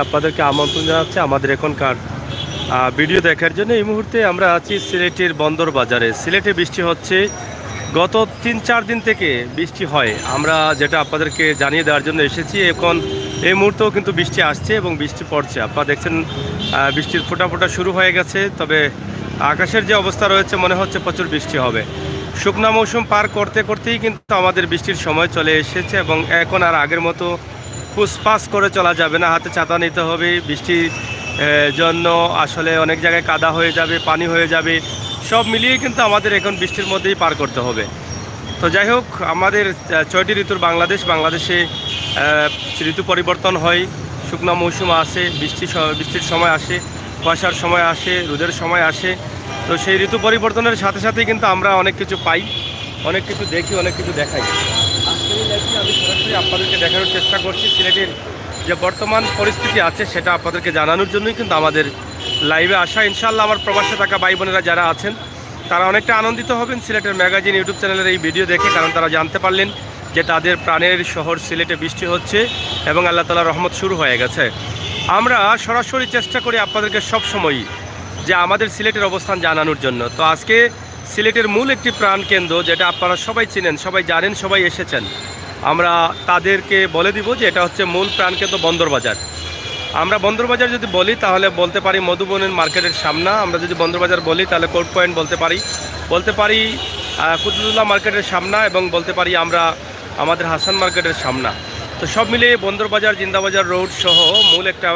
আপনাদেরকে আমন্ত্রণ জানাচ্ছি আমাদের এখনকার ভিডিও দেখার জন্য। এই মুহূর্তে আমরা আছি সিলেটের বন্দর বাজারে। সিলেটে বৃষ্টি হচ্ছে, গত 3-4 দিন থেকে বৃষ্টি হয়। আমরা যেটা আপনাদেরকে জানিয়ে দেওয়ার জন্য এসেছি। এখন এই মুহূর্তেও কিন্তু বৃষ্টি আসছে এবং বৃষ্টি পড়ছে। আপনারা দেখছেন বৃষ্টির ফোঁটা ফোঁটা শুরু হয়ে গেছে। তবে আকাশের যে অবস্থা রয়েছে মনে হচ্ছে প্রচুর বৃষ্টি হবে। শুকনা মৌসুম পার করতে করতেই কিন্তু আমাদের বৃষ্টির সময় চলে এসেছে এবং এখন আর আগের মতো পুসপাস করে চলা যাবে না, হাতে ছাতা নিতে হবে। বৃষ্টির জন্য আসলে অনেক জায়গায় কাদা হয়ে যাবে, পানি হয়ে যাবে, সব মিলিয়ে কিন্তু আমাদের এখন বৃষ্টির মধ্যেই পার করতে হবে। তো যাই হোক, আমাদের 6টি ঋতুর বাংলাদেশে ঋতু পরিবর্তন হয়। শুকনো মৌসুম আসে, বৃষ্টির সময় আসে, কুয়াশার সময় আসে, রোদের সময় আসে। তো সেই ঋতু পরিবর্তনের সাথে সাথেই কিন্তু আমরা অনেক কিছু পাই, অনেক কিছু দেখি, অনেক কিছু দেখাই। আজকের এই লাইভে আমি সরাসরি আপনাদেরকে দেখানোর চেষ্টা করছি সিলেটের যে বর্তমান পরিস্থিতি আছে সেটা আপনাদেরকে জানানোর জন্যই কিন্তু আমাদের লাইভে আসা। ইনশাআল্লাহ আমার প্রবাসে থাকা ভাই বোনেরা যারা আছেন তারা অনেকটা আনন্দিত হবেন সিলেটের ম্যাগাজিন ইউটিউব চ্যানেলের এই ভিডিও দেখে, কারণ তারা জানতে পারলেন যে তাদের প্রাণের শহর সিলেটে বৃষ্টি হচ্ছে এবং আল্লাহ তাআলার রহমত শুরু হয়ে গেছে। আমরা সরাসরি চেষ্টা করি আপনাদেরকে সবসময়ই যে আমাদের সিলেটের অবস্থান জানানোর জন্য। তো আজকে সিলেটের মূল একটি প্রাণকেন্দ্র, যেটা আপনারা সবাই চিনেন, সবাই জানেন, সবাই এসেছেন, আমরা তাদেরকে বলে দিব যে এটা হচ্ছে মূল প্রাণকেন্দ্র বন্দরবাজার। আমরা বন্দরবাজার যদি বলি তাহলে বলতে পারি মধুবনের মার্কেটের সামনা। আমরা যদি বন্দরবাজার বলি তাহলে কোর্ট পয়েন্ট বলতে পারি কুতুবুল্লাহ মার্কেটের সামনা, এবং বলতে পারি আমরা আমাদের হাসান মার্কেটের সামনা। তো সব মিলিয়ে বন্দরবাজার, জিন্দাবাজার রোড সহ মূল একটা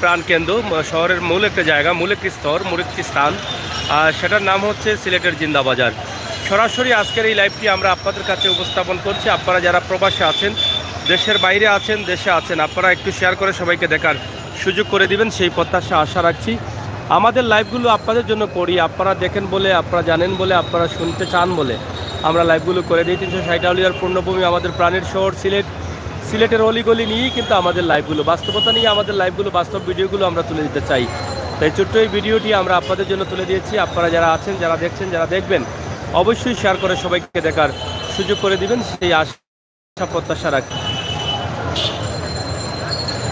প্রাণকেন্দ্র, শহরের মূল একটা জায়গা, মূল একটি স্তর, মূল একটি স্থান, সেটার নাম হচ্ছে সিলেটের জিন্দাবাজার। সরাসরি আজকের এই লাইভটি আমরা আপনাদের কাছে উপস্থাপন করছি। আপনারা যারা প্রবাসে আছেন, দেশের বাইরে আছেন, দেশে আছেন, আপনারা একটু শেয়ার করে সবাইকে দেখার সুযোগ করে দিবেন, সেই প্রত্যাশা আশা রাখছি। আমাদের লাইভগুলো আপনাদের জন্য করি, আপনারা দেখেন বলে, আপনারা জানেন বলে, আপনারা শুনতে চান বলে আমরা লাইভগুলো করে দিই। 360 আউলিয়ার পূর্ণভূমি আমাদের প্রাণের শহর সিলেট, সিলেটের অলিগলি নিয়েই কিন্তু আমাদের লাইভগুলো, বাস্তবতা নিয়ে আমাদের লাইভগুলো, বাস্তব ভিডিওগুলো আমরা তুলে দিতে চাই। তাই ছোট্ট এই ভিডিওটি আমরা আপনাদের জন্য তুলে দিয়েছি। আপনারা যারা আছেন, যারা দেখছেন, যারা দেখবেন, অবশ্যই শেয়ার করে সবাইকে দেখার সুযোগ করে দিবেন, সেই আশা প্রত্যাশা রাখি।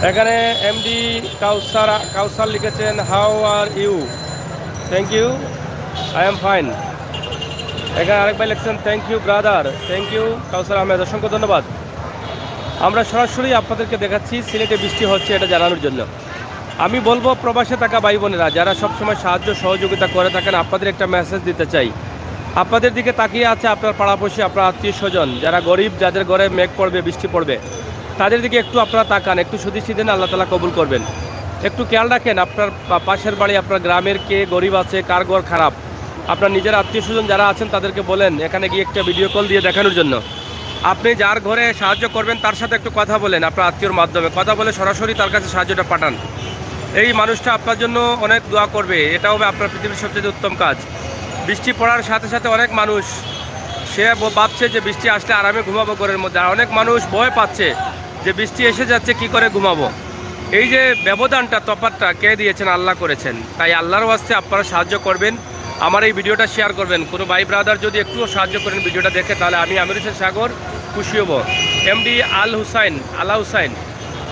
এখানে এমডি কাউসার লিখেছেন, how are you? Thank you, I am fine. এখানে আরেক ভাই লিখছেন, thank you brother. Thank you Kausar Ahmed, অসংখ্য ধন্যবাদ। আমরা সরাসরি আপনাদেরকে দেখাচ্ছি সিলেটে বৃষ্টি হচ্ছে এটা জানানোর জন্য। আমি বলবো প্রবাসে থাকা ভাই বোনেরা যারা সবসময় সাহায্য সহযোগিতা করে থাকেন, আপনাদের একটা মেসেজ দিতে চাই। আপনাদের দিকে তাকিয়ে আছে আপনার পাড়াপড়শি, আপনার আত্মীয় স্বজন যারা গরিব, যাদের ঘরে মেঘ পড়বে, বৃষ্টি পড়বে, তাদের দিকে একটু আপনারা তাকান, একটু সুদৃষ্টি দেন, আল্লাহ তাআলা কবুল করবেন। একটু খেয়াল রাখেন আপনার পাশের বাড়ি, আপনার গ্রামের কে গরিব আছে, কার ঘর খারাপ। আপনার নিজের আত্মীয় স্বজন যারা আছেন তাদেরকে বলেন এখানে গিয়ে একটা ভিডিও কল দিয়ে দেখানোর জন্য। আপনি যার ঘরে সাহায্য করবেন তার সাথে একটু কথা বলেন, আপনার আত্মীয়র মাধ্যমে কথা বলে সরাসরি তার কাছে সাহায্যটা পাঠান। এই মানুষটা আপনার জন্য অনেক দোয়া করবে, এটা হবে আপনার পৃথিবীর সবচেয়ে উত্তম কাজ। বৃষ্টি পড়ার সাথে সাথে অনেক মানুষ সে ভাবছে যে বৃষ্টি আসলে আরামে ঘুমাবো ঘরের মধ্যে, আর অনেক মানুষ ভয় পাচ্ছে যে বৃষ্টি এসে যাচ্ছে, কি করে ঘুমাবো। এই যে ব্যবধানটা, তফাৎটা কে দিয়েছেন? আল্লাহ করেছেন। তাই আল্লাহর ওয়াস্তে আপনারা সাহায্য করবেন, আমার এই ভিডিওটা শেয়ার করবেন। কোনো ভাই ব্রাদার যদি একটুও সাহায্য করেন ভিডিওটা দেখে, তাহলে আমি আমির হোসেন সাগর খুশি হব। এমডি আলা হুসাইন,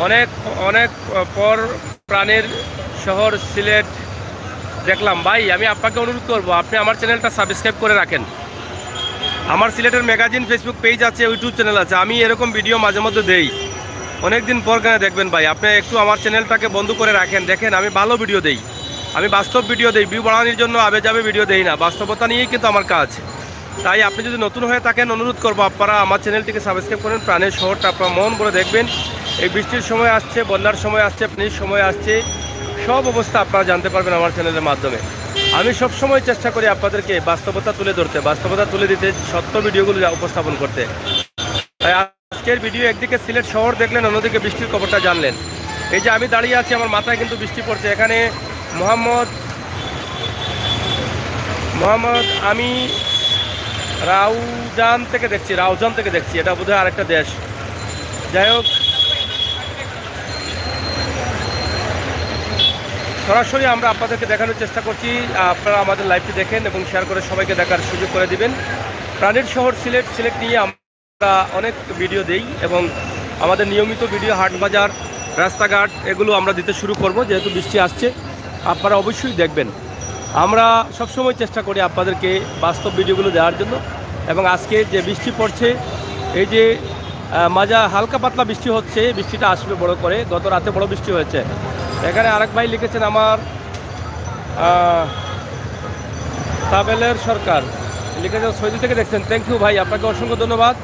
অনেক অনেক পর প্রাণের শহর সিলেট দেখলাম। ভাই আমি আপনাকে অনুরোধ করব, আপনি আমার চ্যানেলটা সাবস্ক্রাইব করে রাখেন। আমার সিলেটের ম্যাগাজিন ফেসবুক পেজ আছে, ইউটিউব চ্যানেল আছে, আমি এরকম ভিডিও মাঝে মধ্যে দেই। অনেক দিন পর কেন দেখবেন ভাই, আপনি একটু আমার চ্যানেলটাকে বন্ধ করে রাখেন, দেখেন আমি ভালো ভিডিও দেই, আমি বাস্তব ভিডিও দেই, ভিউ বাড়ানোর জন্য আবে যাবে ভিডিও দেই না, বাস্তবতা নিয়েই কিন্তু আমার কাজ। তাই আপনি যদি নতুন হয়ে থাকেন, অনুরোধ করবো আপনারা আমার চ্যানেলটিকে সাবস্ক্রাইব করেন। প্রাণের শহরটা আপনার মন ভরে দেখবেন। এই বৃষ্টির সময় আসছে, বন্যার সময় আসছে, পানির সময় আসছে, সব অবস্থা আপনারা জানতে পারবেন আমার চ্যানেলের মাধ্যমে। আমি সবসময় চেষ্টা করি আপনাদেরকে বাস্তবতা তুলে ধরতে, বাস্তবতা তুলে দিতে, সত্য ভিডিওগুলো উপস্থাপন করতে। তাই আজকের ভিডিও একদিকে সিলেট শহর দেখলেন, অন্যদিকে বৃষ্টির খবরটা জানলেন। এই যে আমি দাঁড়িয়ে আছি, আমার মাথায় কিন্তু বৃষ্টি পড়ছে। এখানে মোহাম্মদ আমি রাউজান থেকে দেখছি, এটা বোধহয় আরেকটা দেশ। যাই হোক, সরাসরি আমরা আপনাদেরকে দেখানোর চেষ্টা করছি। আপনারা আমাদের লাইভটি দেখেন এবং শেয়ার করে সবাইকে দেখার সুযোগ করে দিবেন। প্রাণের শহর সিলেট নিয়ে আমরা অনেক ভিডিও দেই এবং আমাদের নিয়মিত ভিডিও হাট বাজার রাস্তাঘাট এগুলো আমরা দিতে শুরু করব, যেহেতু বৃষ্টি আসছে। আপনারা অবশ্যই দেখবেন। আমরা সবসময় চেষ্টা করি আপনাদেরকে বাস্তব ভিডিওগুলো দেওয়ার জন্য। এবং আজকে যে বৃষ্টি পড়ছে, এই যে মাজা হালকা পাতলা বৃষ্টি হচ্ছে, বৃষ্টিটা আসবে বড় করে। গত রাতে বড় বৃষ্টি হয়েছে। এখানে আরেক ভাই লিখেছেন আমার তাবেলের সরকার লিখেছেন সৌদি থেকে দেখছেন। থ্যাংক ইউ ভাই, আপনাকে অসংখ্য ধন্যবাদ।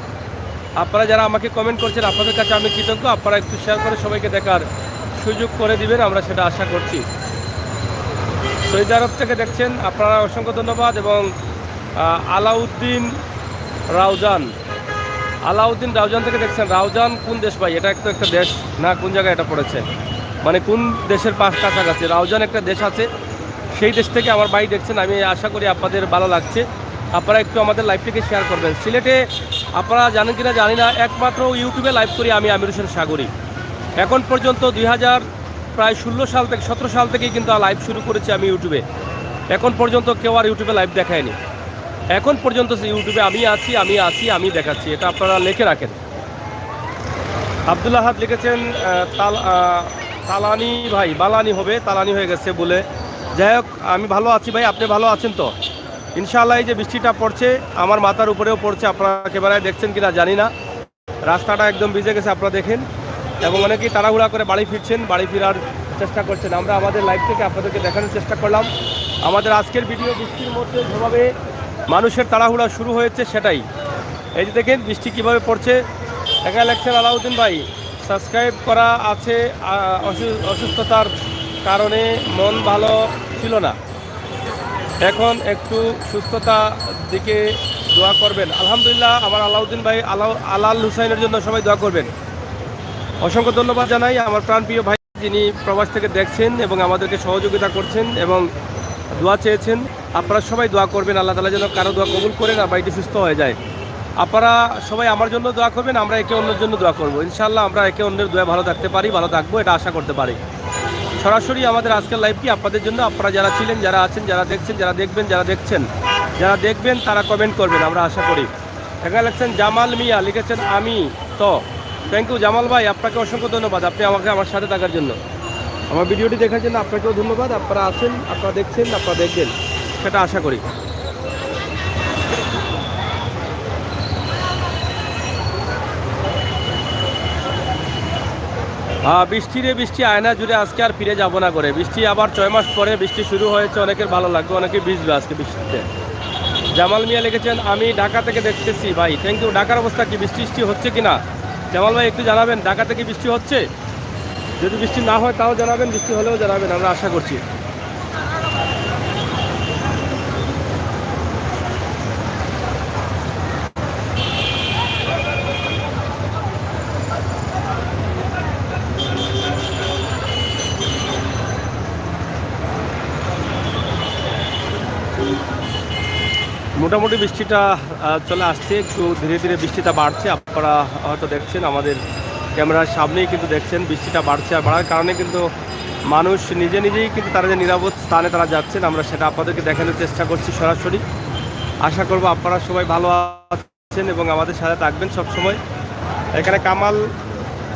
আপনারা যারা আমাকে কমেন্ট করছেন আপনাদের কাছে আমি কৃতজ্ঞ। আপনারা একটু শেয়ার করে সবাইকে দেখার সুযোগ করে দিবেন, আমরা সেটা আশা করছি। সৌদি আরব থেকে দেখছেন, আপনারা অসংখ্য ধন্যবাদ। এবং আলাউদ্দিন রাউজান থেকে দেখছেন। রাউজান কোন দেশ ভাই? এটা একটা দেশ না, কোন জায়গায় এটা পড়েছে, মানে কোন দেশের কাছাকাছি রাউজান একটা দেশ আছে, সেই দেশ থেকে আমার ভাই দেখছেন। আমি আশা করি আপনাদের ভালো লাগছে। আপনারা একটু আমাদের লাইভটিকে শেয়ার করবেন। সিলেটে আপনারা জানেন কিনা জানি না, একমাত্র ইউটিউবে লাইভ করি আমি, আমির হোসেন সাগরী। এখন পর্যন্ত 2016 সাল থেকে 17 সাল থেকেই কিন্তু লাইভ শুরু করেছি আমি ইউটিউবে। এখন পর্যন্ত কেউ আর ইউটিউবে লাইভ দেখায়নি। এখন পর্যন্ত ইউটিউবে আমি দেখাচ্ছি, এটা আপনারা লিখে রাখেন। আব্দুল আহাদ লিখেছেন তালানি ভাই, বালানি হবে, তালানি হয়ে গেছে বলে। যাই হোক, আমি ভালো আছি ভাই, আপনি ভালো আছেন তো? ইনশাআল্লাহ। এই যে বৃষ্টিটা পড়ছে আমার মাথার উপরেও পড়ছে, আপনারা ক্যামেরায় দেখছেন কিনা জানি না। রাস্তাটা একদম ভিজে গেছে, আপনারা দেখেন। এবং অনেকেই তাড়াহুড়া করে বাড়ি ফিরছেন, বাড়ি ফেরার চেষ্টা করছেন। আমরা আমাদের লাইভ থেকে আপনাদেরকে দেখানোর চেষ্টা করলাম আমাদের আজকের ভিডিও। বৃষ্টির মধ্যে যেভাবে মানুষের তাড়াহুড়া শুরু হয়েছে সেটাই। এই যে দেখেন বৃষ্টি কীভাবে পড়ছে। এখানে লেখছেন আলাউদ্দিন ভাই, সাবস্ক্রাইব করা আছে, অসুস্থতার কারণে মন ভালো ছিল না, এখন একটু সুস্থতা দিকে দোয়া করবেন। আলহামদুলিল্লাহ, আমার আলাউদ্দিন ভাই আলাল হুসাইনের জন্য সবাই দোয়া করবেন। অসংখ্য ধন্যবাদ জানাই আমার প্রাণপ্রিয় ভাই, যিনি প্রবাস থেকে দেখছেন এবং আমাদেরকে সহযোগিতা করছেন এবং দোয়া চেয়েছেন। আপনারা সবাই দোয়া করবেন, আল্লাহ তাআলা যেন কারো দোয়া কবুল করেন আর ভাইটি সুস্থ হয়ে যায়। আপনারা সবাই আমার জন্য দোয়া করবেন, আমরা একে অন্যের জন্য দোয়া করবো। ইনশাআল্লাহ আমরা একে অন্যের দোয়া ভালো থাকতে পারি, ভালো থাকবো, এটা আশা করতে পারি। সরাসরি আমাদের আজকের লাইভটি আপনাদের জন্য। আপনারা যারা ছিলেন, যারা আছেন, যারা দেখছেন, যারা দেখবেন, যারা দেখবেন তারা কমেন্ট করবেন, আমরা আশা করি। এখানে লিখছেন জামাল মিয়া, লিখেছেন আমি তো। থ্যাংক ইউ জামাল ভাই, আপনাকে অসংখ্য ধন্যবাদ, আপনি আমার সাথে থাকার জন্য, আমার ভিডিওটি দেখার জন্য আপনাকেও ধন্যবাদ। আপনারা আছেন, আপনারা দেখছেন, আপনারা দেখবেন, সেটা আশা করি। বৃষ্টি আয়না জুড়ে আজকে আর ফিরে যাব না করে। বৃষ্টি আবার 6 মাস পরে বৃষ্টি শুরু হয়েছে, অনেকের ভালো লাগবে, অনেকে ভিজবে আজকে বৃষ্টিতে। জামাল মিয়া লিখেছেন আমি ঢাকা থেকে দেখতেছি ভাই। Thank you. ঢাকার অবস্থা কি, বৃষ্টি হচ্ছে কিনা জামাল ভাই একটু জানাবেন। ঢাকা থেকে বৃষ্টি হচ্ছে? যদি বৃষ্টি না হয় তাও জানাবেন, বৃষ্টি হলেও জানাবেন, আমরা আশা করছি। মোটামুটি বৃষ্টিটা চলে আসছে, একটু ধীরে ধীরে বৃষ্টিটা বাড়ছে। আপনারা হয়তো দেখছেন, আমাদের ক্যামেরার সামনেই কিন্তু দেখছেন বৃষ্টিটা বাড়ছে। আর বাড়ার কারণে কিন্তু মানুষ নিজেই কিন্তু তারা যে নিরাপদ স্থানে তারা যাচ্ছেন, আমরা সেটা আপনাদেরকে দেখানোর চেষ্টা করছি সরাসরি। আশা করব আপনারা সবাই ভালো আছেন এবং আমাদের সাথে থাকবেন সব সময়। এখানে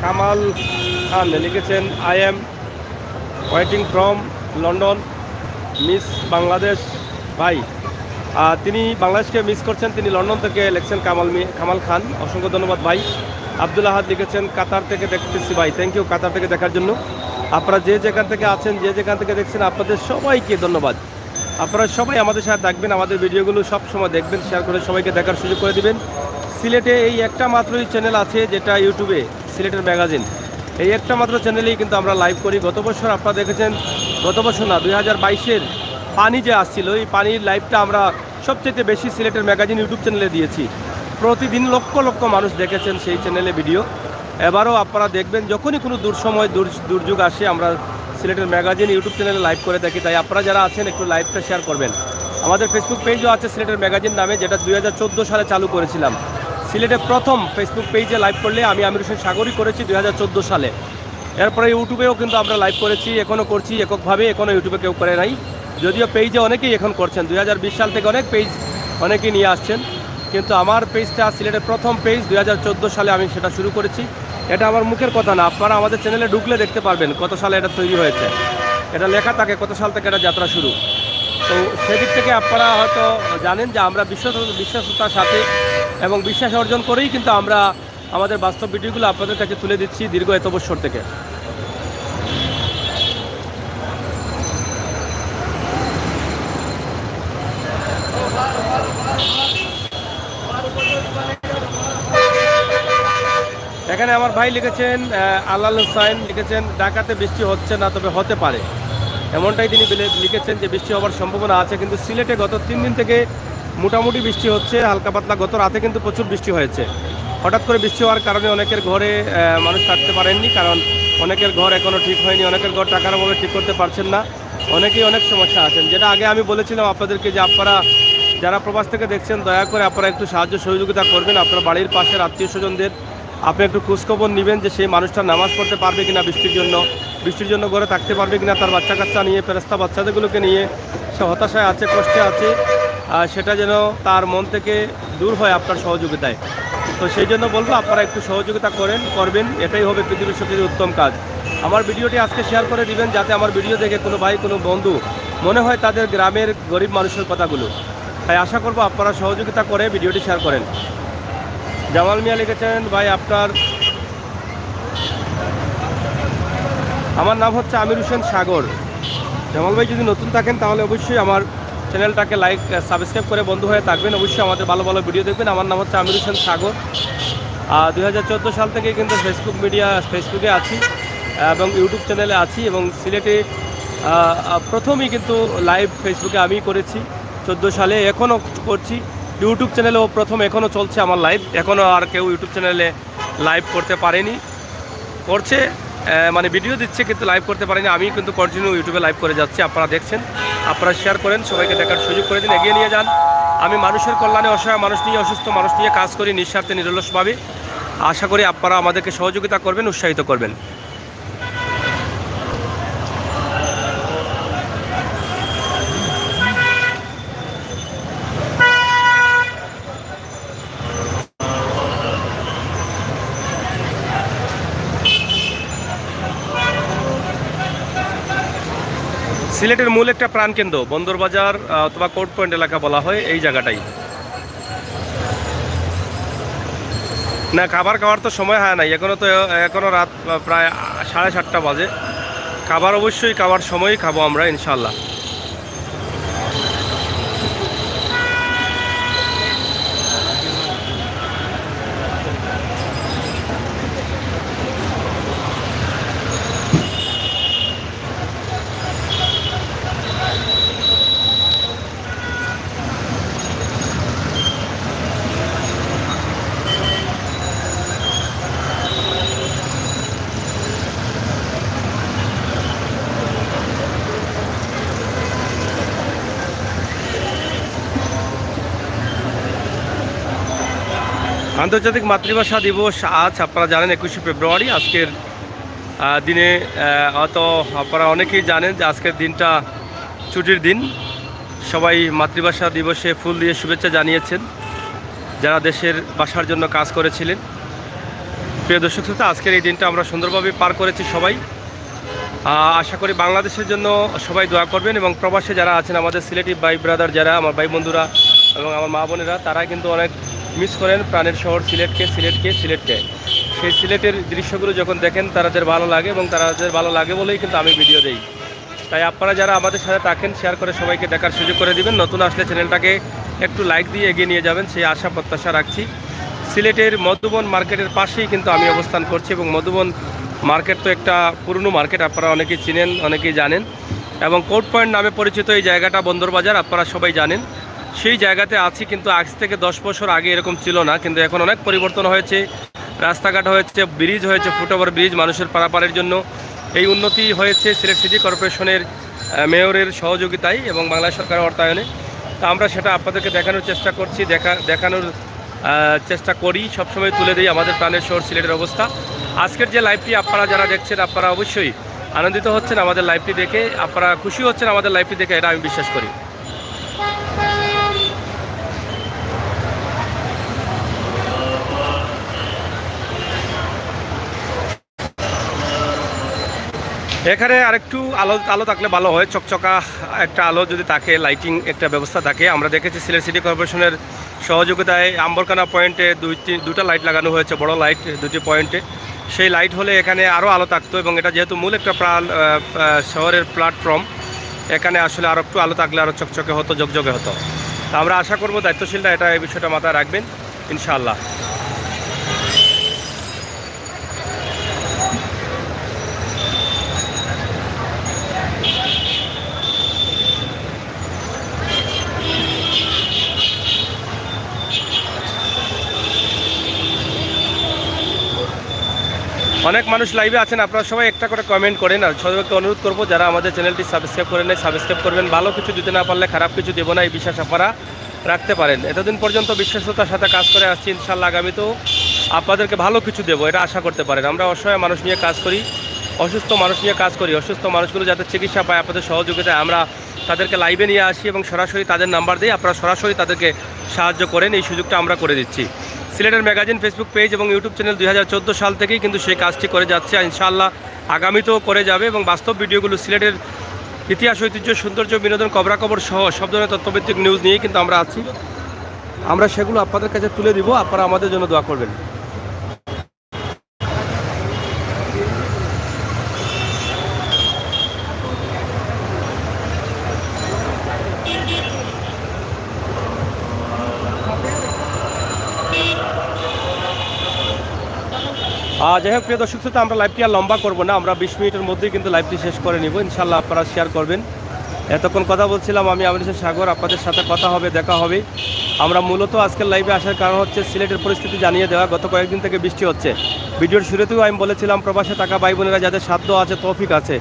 কামাল খান লিখেছেন I am waiting from London, miss Bangladesh ভাই। তিনি বাংলাদেশকে মিস করছেন, তিনি লন্ডন থেকে লিখছেন কামাল খান, অসংখ্য ধন্যবাদ ভাই। আব্দুল আহাদ লিখেছেন কাতার থেকে দেখতেছি ভাই। থ্যাংক ইউ কাতার থেকে দেখার জন্য। আপনারা যে যেখান থেকে আছেন, যে যেখান থেকে দেখছেন, আপনাদের সবাইকে ধন্যবাদ। আপনারা সবাই আমাদের সাথে থাকবেন, আমাদের ভিডিওগুলো সব সময় দেখবেন, শেয়ার করে সবাইকে দেখার সুযোগ করে দিবেন। সিলেটে এই একটা মাত্রই চ্যানেল আছে যেটা ইউটিউবে, সিলেটের ম্যাগাজিন, এই একটা মাত্র চ্যানেলেই কিন্তু আমরা লাইভ করি। গত বছর আপনারা দেখেছেন, গত বছর না 2022-এর পানি যে আসছিল, এই পানির লাইভটা আমরা সবচেয়ে বেশি সিলেটের ম্যাগাজিন ইউটিউব চ্যানেলে দিয়েছি। প্রতিদিন লক্ষ লক্ষ মানুষ দেখেছেন সেই চ্যানেলে ভিডিও। এবারও আপনারা দেখবেন, যখনই কোনো দুর্যোগ আসে আমরা সিলেটের ম্যাগাজিন ইউটিউব চ্যানেলে লাইভ করে থাকি। তাই আপনারা যারা আছেন একটু লাইভটা শেয়ার করবেন। আমাদের ফেসবুক পেজও আছে সিলেটের ম্যাগাজিন নামে, যেটা 2014 সালে চালু করেছিলাম। সিলেটে প্রথম ফেসবুক পেজে লাইভ করলে আমি আমির হোসেন সাগরী করেছি 2014 সালে। এরপরে ইউটিউবেও কিন্তু আমরা লাইভ করেছি, এখনও করছি এককভাবে, এখনও ইউটিউবে কেউ করে নাই। যদিও পেজে অনেকেই এখন করছেন, 2020 সাল থেকে অনেক পেজ অনেকেই নিয়ে আসছেন, কিন্তু আমার পেজটা সিলেটের প্রথম পেজ 2014 সালে আমি সেটা শুরু করেছি। এটা আমার মুখের কথা না, আপনারা আমাদের চ্যানেলে ঢুকলে দেখতে পারবেন কত সালে এটা তৈরি হয়েছে। এটা লেখা থাকে কত সাল থেকে এটা যাত্রা শুরু। তো সেদিক থেকে আপনারা হয়তো জানেন যে আমরা বিশ্বস্ততার সাথে এবং বিশ্বাস অর্জন করেই কিন্তু আমরা আমাদের বাস্তব ভিডিওগুলো আপনাদের কাছে তুলে দিচ্ছি দীর্ঘ এত বছর থেকে। এখানে আমার ভাই লিখেছেন আল্লাহ হুসাইন লিখেছেন ঢাকাতে বৃষ্টি হচ্ছে না, তবে হতে পারে, এমনটাই তিনি লিখেছেন যে বৃষ্টি হওয়ার সম্ভাবনা আছে। কিন্তু সিলেটে গত 3 দিন থেকে মোটামুটি বৃষ্টি হচ্ছে, হালকা পাতলা। গত রাতে কিন্তু প্রচুর বৃষ্টি হয়েছে। হঠাৎ করে বৃষ্টি হওয়ার কারণে অনেকের ঘরে মানুষ থাকতে পারেননি, কারণ অনেকের ঘর এখনও ঠিক হয়নি, অনেকের ঘর টাকার অভাবে ঠিক করতে পারছেন না, অনেকেই অনেক সমস্যা আছেন। যেটা আগে আমি বলেছিলাম আপনাদেরকে যে আপনারা যারা প্রবাস থেকে দেখছেন দয়া করে আপনারা একটু সাহায্য সহযোগিতা করবেন। আপনার বাড়ির পাশের আত্মীয় স্বজনদের আপনি একটু খোঁজখবর নেবেন যে সেই মানুষটা নামাজ পড়তে পারবে কিনা, বৃষ্টির জন্য ঘরে থাকতে পারবে কিনা, তার বাচ্চা কাচ্চা নিয়ে, ফেরেস্তা বাচ্চাদেরগুলোকে নিয়ে সে হতাশায় আছে, কষ্টে আছে, সেটা যেন তার মন থেকে দূর হয় আপনার সহযোগিতায়। তো সেই জন্য বলবো আপনারা একটু সহযোগিতা করবেন, এটাই হবে পৃথিবীর সবচেয়ে উত্তম কাজ। আমার ভিডিওটি আজকে শেয়ার করে দিবেন, যাতে আমার ভিডিও দেখে কোনো ভাই কোনো বন্ধু মনে হয় তাদের গ্রামের গরিব মানুষের কথাগুলো। তাই আশা করব আপনারা সহযোগিতা করে ভিডিওটি শেয়ার করেন। জামাল মিয়া লিখেছেন ভাই আমার নাম হচ্ছে আমির হোসেন সাগর। জামাল ভাই যদি নতুন থাকেন তাহলে অবশ্যই আমার চ্যানেলটাকে লাইক সাবস্ক্রাইব করে বন্ধু হয়ে থাকবেন, অবশ্যই আমাদের ভালো ভালো ভিডিও দেখবেন। আমার নাম হচ্ছে আমির হোসেন সাগর। 2014 সাল থেকে কিন্তু ফেসবুকে আছি এবং ইউটিউব চ্যানেলে আছি, এবং সিলেটে প্রথমেই কিন্তু লাইভ ফেসবুকে আমি করেছি 14 সালে, এখনও করছি। ইউটিউব চ্যানেলেও প্রথম, এখনও চলছে আমার লাইভ। এখনও আর কেউ ইউটিউব চ্যানেলে লাইভ করতে পারেনি, করছে মানে ভিডিও দিচ্ছে কিন্তু লাইভ করতে পারেনি। আমি কিন্তু কন্টিনিউ ইউটিউবে লাইভ করে যাচ্ছি, আপনারা দেখছেন। আপনারা শেয়ার করেন, সবাইকে দেখার সুযোগ করে দিন, এগিয়ে নিয়ে যান। আমি মানুষের কল্যাণে, অসহায় মানুষ নিয়ে, অসুস্থ মানুষ নিয়ে কাজ করি নিঃস্বার্থে, নিরলসভাবে। আশা করি আপনারা আমাদেরকে সহযোগিতা করবেন, উৎসাহিত করবেন। সিলেটের মূল একটা প্রাণকেন্দ্র বন্দরবাজার অথবা কোর্ট পয়েন্ট এলাকা বলা হয় এই জায়গাটাই। না, খাবার খাওয়ার তো সময় হয় নাই এখনও রাত প্রায় 7:30 বাজে। খাবার অবশ্যই খাওয়ার সময়ই খাবো আমরা ইনশাল্লাহ। আন্তর্জাতিক মাতৃভাষা দিবস আজ, আপনারা জানেন 21শে ফেব্রুয়ারি। আজকের দিনে হয়তো আপনারা অনেকেই জানেন যে আজকের দিনটা ছুটির দিন। সবাই মাতৃভাষা দিবসে ফুল দিয়ে শুভেচ্ছা জানিয়েছেন যারা দেশের ভাষার জন্য কাজ করেছিলেন। প্রিয় দর্শক শ্রোতা, আজকের এই দিনটা আমরা সুন্দরভাবে পার করেছি সবাই। আশা করি বাংলাদেশের জন্য সবাই দোয়া করবেন, এবং প্রবাসে যারা আছেন আমাদের সিলেটি ভাই ব্রাদার, যারা আমার ভাই বন্ধুরা এবং আমার মা বোনেরা, তারা কিন্তু অনেক মিস করেন প্রাণের শহর সিলেটকে। সেই সিলেটের দৃশ্যগুলো যখন দেখেন তাদের ভালো লাগে, এবং তাদের ভালো লাগে বলেই কিন্তু আমি ভিডিও দেই। তাই আপনারা যারা আমাদের সাথে থাকেন শেয়ার করে সবাইকে দেখার সুযোগ করে দিবেন। নতুন আসলে চ্যানেলটাকে একটু লাইক দিয়ে এগিয়ে নিয়ে যাবেন, সেই আশা প্রত্যাশা রাখছি। সিলেটের মধুবন মার্কেটের পাশেই কিন্তু আমি অবস্থান করছি, এবং মধুবন মার্কেট তো একটা পুরনো মার্কেট, আপনারা অনেকেই চিনেন, অনেকেই জানেন। এবং কোর্ট পয়েন্ট নামে পরিচিত এই জায়গাটা বন্দরবাজার, আপনারা সবাই জানেন। সেই জায়গাতে আছি, কিন্তু আজ থেকে 10 বছর আগে এরকম ছিল না, কিন্তু এখন অনেক পরিবর্তন হয়েছে। রাস্তাঘাট হয়েছে, ব্রিজ হয়েছে, ফুটওভার ব্রিজ মানুষের পারাপারের জন্য। এই উন্নতি হয়েছে সিলেট সিটি কর্পোরেশনের মেয়রের সহযোগিতায় এবং বাংলা সরকারের অর্থায়নে। তা আমরা সেটা আপনাদেরকে দেখানোর চেষ্টা করছি, দেখানোর চেষ্টা করি, সবসময় তুলে দিই আমাদের প্রাণের শহর সিলেটের অবস্থা। আজকের যে লাইভটি আপনারা যারা দেখছেন, আপনারা অবশ্যই আনন্দিত হচ্ছেন আমাদের লাইভটি দেখে, আপনারা খুশি হচ্ছেন আমাদের লাইভটি দেখে, এটা আমি বিশ্বাস করি। এখানে আরেকটু আলো আলো থাকলে ভালো হয়, চকচকা একটা আলো যদি থাকে, লাইটিং একটা ব্যবস্থা থাকে। আমরা দেখেছি সিলেট সিটি কর্পোরেশনের সহযোগিতায় আম্বরখানা পয়েন্টে দুটা লাইট লাগানো হয়েছে, বড় লাইট দুটি পয়েন্টে। সেই লাইট হলে এখানে আরও আলো থাকতো, এবং এটা যেহেতু মূল একটা শহরের প্ল্যাটফর্ম, এখানে আসলে আরও একটু আলো থাকলে আরও চকচকে হতো, জগজগে হতো। তা আমরা আশা করব দায়িত্বশীলরা এটা এই বিষয়টা মাথায় রাখবেন ইনশাআল্লাহ। অনেক মানুষ লাইভে আছেন, আপনারা সবাই একটা করে কমেন্ট করেন। আর সবাইকে অনুরোধ করবো যারা আমাদের চ্যানেলটি সাবস্ক্রাইব করেন নাই, সাবস্ক্রাইব করবেন। ভালো কিছু দিতে না পারলে খারাপ কিছু দেবো না, এই বিশ্বাস আপনারা রাখতে পারেন। এতদিন পর্যন্ত বিশ্বস্ততার সাথে কাজ করে আসছি, ইনশাআল্লাহ আগামীতেও আপনাদেরকে ভালো কিছু দেবো, এটা আশা করতে পারেন। আমরা অসহায় মানুষ নিয়ে কাজ করি, অসুস্থ মানুষ নিয়ে কাজ করি। অসুস্থ মানুষগুলো যাতে চিকিৎসা পায় আপনাদের সহযোগিতায় আমরা তাদেরকে লাইভে নিয়ে আসি এবং সরাসরি তাদের নাম্বার দিই, আপনারা সরাসরি তাদেরকে সাহায্য করেন। এই সুযোগটা আমরা করে দিচ্ছি। সিলেটের ম্যাগাজিন ফেসবুক পেজ এবং ইউটিউব চ্যানেল 2014 সাল থেকেই কিন্তু সেই কাজটি করে যাচ্ছে, ইনশাআল্লাহ আগামীতেও করে যাবে। এবং বাস্তব ভিডিওগুলো সিলেটের ইতিহাস, ঐতিহ্য, সৌন্দর্য, বিনোদন, খবরাখবর সহ সব ধরনের তথ্যভিত্তিক নিউজ নিয়ে কিন্তু আমরা আছি। আমরা সেগুলো আপনাদের কাছে তুলে দিব, আপনারা আমাদের জন্য দোয়া করবেন। যাই হোক প্রিয় দর্শক শ্রোতা, আমরা লাইভটি আর লম্বা করবো না, আমরা 20 মিনিটের মধ্যেই কিন্তু লাইভটি শেষ করে নিব ইনশাআল্লাহ। আপনারা শেয়ার করবেন। এতক্ষণ কথা বলছিলাম আমি আমিনুল সাগর, আপনাদের সাথে কথা হবে, দেখা হবে। আমরা মূলত আজকের লাইভে আসার কারণ হচ্ছে সিলেটের পরিস্থিতি জানিয়ে দেওয়া। গত কয়েকদিন থেকে বৃষ্টি হচ্ছে। ভিডিওর শুরুতেও আমি বলেছিলাম প্রবাসে থাকা ভাই বোনেরা যাদের সাধ্য আছে, তৌফিক আছে,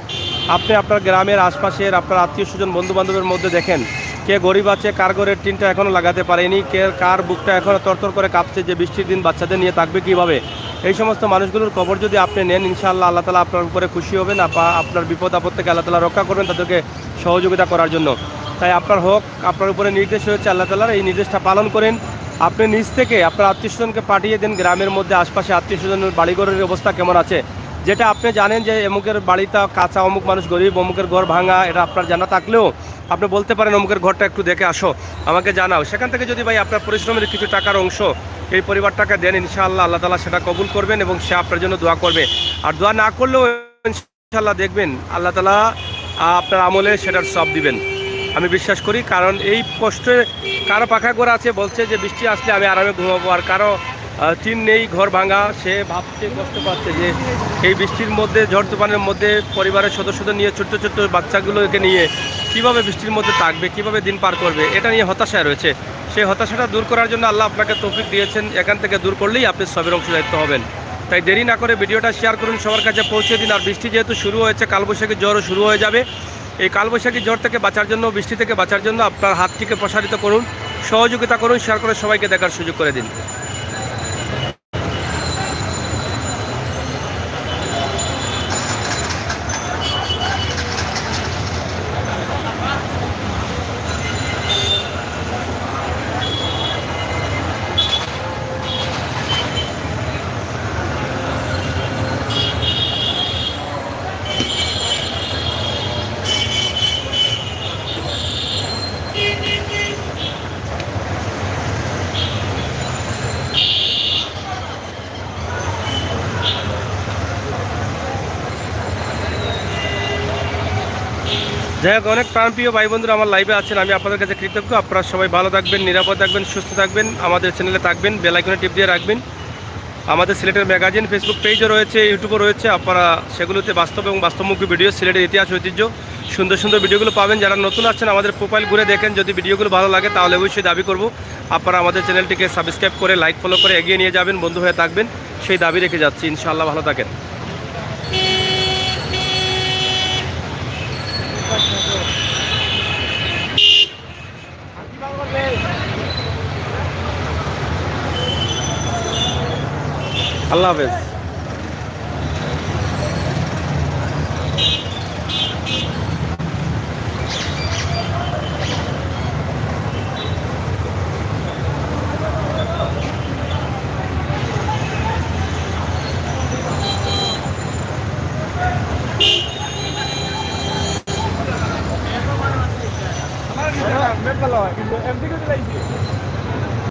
আপনি আপনার গ্রামের আশপাশের আপনার আত্মীয় স্বজন বন্ধু বান্ধবের মধ্যে দেখেন কে গরিব আছে, কার ঘরের টিনটা এখনও লাগাতে পারেনি, কার বুকটা এখনও তরতর করে কাঁপছে যে বৃষ্টির দিন বাচ্চাদের নিয়ে থাকবে কীভাবে। এই সমস্ত মানুষগুলোর খবর যদি আপনি নেন, ইনশাআল্লাহ আল্লাহ তাআলা আপনার উপরে খুশি হবেন। আপনার বিপদ আপদ থেকে আল্লাহ তাআলা রক্ষা করবেন তাদেরকে সহযোগিতা করার জন্য। তাই আপনার হক, আপনার উপরে নির্দেশ হয়েছে আল্লাহ তাআলার, এই নির্দেশটা পালন করেন। আপনি নিজ থেকে আপনার আত্মীয় স্বজনকে পাঠিয়ে দেন গ্রামের মধ্যে আশপাশে আত্মীয় স্বজনের বাড়িঘরের অবস্থা কেমন আছে, যেটা আপনি জানেন যে অমুকের বাড়িটা কাঁচা, অমুক মানুষ গরিব, অমুকের ঘর ভাঙা, এটা আপনার জানা থাকলেও আপনি বলতে পারেন অমুকের ঘরটা একটু দেখে আসো, আমাকে জানাও। সেখান থেকে যদি ভাই আপনার পরিশ্রমের কিছু টাকার অংশ এই পরিবারটাকে দেন, ইনশাআল্লাহ আল্লাহ তাআলা সেটা কবুল করবেন এবং সে আপনার জন্য দোয়া করবে। আর দোয়া না করলেও ইনশাআল্লাহ দেখবেন আল্লাহ তাআলা আপনার আমলে সেটার সব দিবেন, আমি বিশ্বাস করি। কারণ এই কষ্টে কারো পাখা ঘর আছে, বলছে যে বৃষ্টি আসলে আমি আরামে ঘুমাবো, আর কারো টিন নেই, ঘর ভাঙা, সে ভাবছে, কষ্ট পাচ্ছে যে এই বৃষ্টির মধ্যে, ঝড় তুফানের মধ্যে পরিবারের সদস্যদের নিয়ে, ছোট্ট ছোট্ট বাচ্চাগুলোকে নিয়ে কীভাবে বৃষ্টির মধ্যে থাকবে, কীভাবে দিন পার করবে, এটা নিয়ে হতাশায় রয়েছে। সেই হতাশাটা দূর করার জন্য আল্লাহ আপনাকে তৌফিক দিয়েছেন, এখান থেকে দূর করলেই আপনি সবের অংশদায়িত্ব হবেন। তাই দেরি না করে ভিডিওটা শেয়ার করুন, সবার কাছে পৌঁছে দিন। আর বৃষ্টি যেহেতু শুরু হয়েছে, কালবৈশাখী ঝড়ও শুরু হয়ে যাবে। এই কালবৈশাখী ঝড় থেকে বাঁচার জন্য, বৃষ্টি থেকে বাঁচার জন্য আপনার হাতটিকে প্রসারিত করুন, সহযোগিতা করুন, শেয়ার করে সবাইকে দেখার সুযোগ করে দিন। যাই হোক, অনেক প্রাণপ্রিয় ভাই বন্ধুরা আমার লাইভে আছেন, আমি আপনাদের কাছে কৃতজ্ঞ। আপনারা সবাই ভালো থাকবেন, নিরাপদ থাকবেন, সুস্থ থাকবেন, আমাদের চ্যানেলে থাকবেন, বেল আইকনে টিপ দিয়ে রাখবেন। আমাদের সিলেটের ম্যাগাজিন ফেসবুক পেজও রয়েছে, ইউটিউবও রয়েছে, আপনারা সেগুলোতে বাস্তব এবং বাস্তবমুখী ভিডিও, সিলেটের ইতিহাস, ঐতিহ্য, সুন্দর সুন্দর ভিডিওগুলো পাবেন। যারা নতুন আসছেন আমাদের প্রোফাইল ঘুরে দেখেন, যদি ভিডিওগুলো ভালো লাগে তাহলে অবশ্যই দাবি করব আপনারা আমাদের চ্যানেলটিকে সাবস্ক্রাইব করে, লাইক, ফলো করে এগিয়ে নিয়ে যাবেন, বন্ধু হয়ে থাকবেন, সেই দাবি রেখে যাচ্ছি। ইনশাআল্লাহ ভালো থাকেন। আল্লাহ হাফেজ। ম্যাপ ভালো হয় কিন্তু এমসিকিউ দিলাইছি